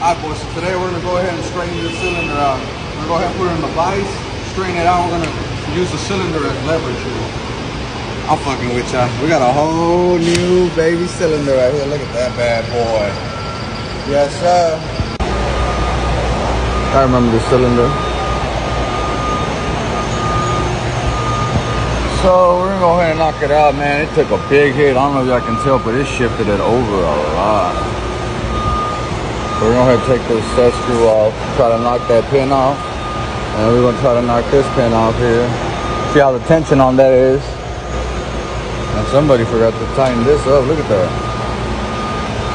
Alright boys, so today we're gonna go ahead and straighten this cylinder out. We're gonna go ahead and put it in the vise, straighten it out. We're gonna use the cylinder as leverage here. I'm fucking with y'all. We got a whole new baby cylinder right here. Look at that bad boy. Yes, sir. I remember the cylinder. So we're gonna go ahead and knock it out, man. It took a big hit. I don't know if y'all can tell, but it shifted it over a lot. So we're gonna go ahead and take this set screw off, try to knock that pin off, and we're gonna try to knock this pin off here. See how the tension on that is. And somebody forgot to tighten this up. Look at that.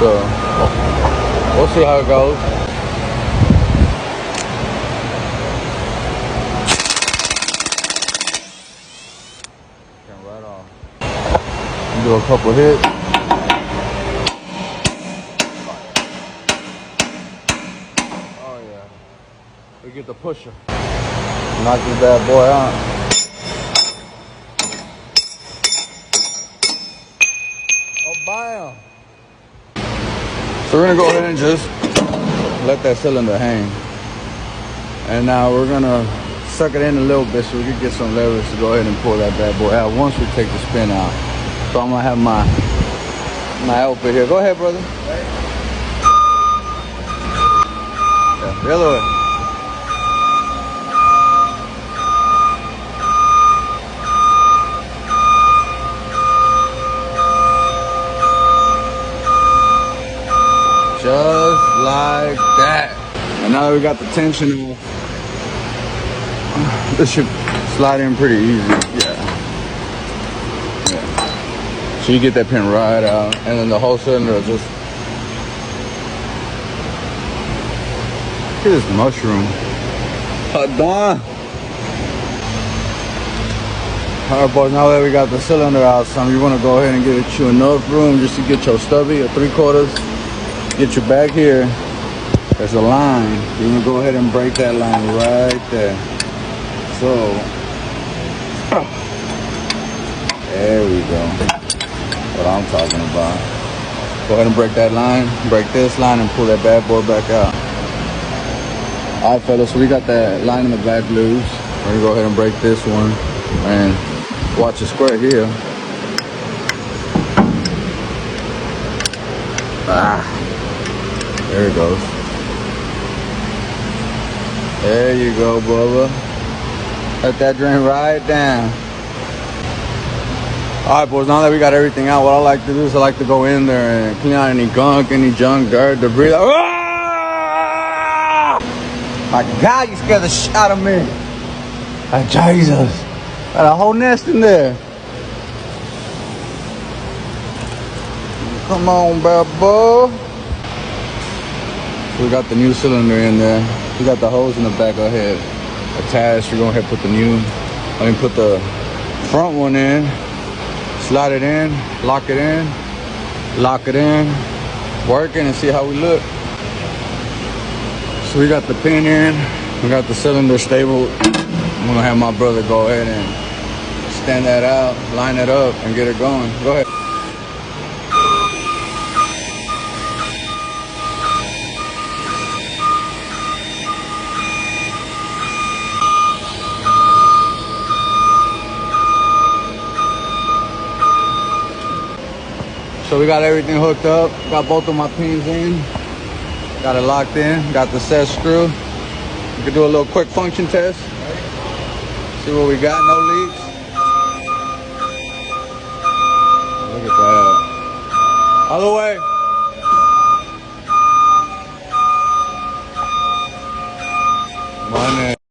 So we'll see how it goes. Right off. Do a couple hits. Oh yeah. We get the pusher. Knock this bad boy out. Oh, bam. So we're gonna go ahead and just let that cylinder hang. And now we're gonna suck it in a little bit so we can get some leverage to go ahead and pull that bad boy out once we take the spin out. So I'm gonna have my helper here. Go ahead, brother. Yeah, the other way. Just like that. And now that we got the tension off, this should slide in pretty easy. Yeah. So you get that pin right out, and then the whole cylinder will just. Look at this mushroom. Done. Alright boys, now that we got the cylinder out, son, you want to go ahead and give you enough room just to get your stubby or 3/4. Get your back here. There's a line. You're gonna go ahead and break that line right there. So, there we go. What I'm talking about. Go ahead and break that line, break this line, and pull that bad boy back out. All right, fellas, so we got that line in the back loose. We're gonna go ahead and break this one, and watch the square here. There it goes. There you go, brother. Let that drain right down. All right, boys, now that we got everything out, what I like to do is I like to go in there and clean out any gunk, any junk, dirt, debris. Ah! My God, you scared the shit out of me. Oh, Jesus. Got a whole nest in there. Come on, bad boy. We got the new cylinder in there. We got the hose in the back ahead attached. We're going to put put the front one in, slide it in, lock it in, working and see how we look. So we got the pin in, we got the cylinder stable. I'm going to have my brother go ahead and stand that out, line it up, and get it going. Go ahead. So we got everything hooked up, got both of my pins in, got it locked in, got the set screw. We can do a little quick function test. See what we got, no leaks. Look at that. Other way.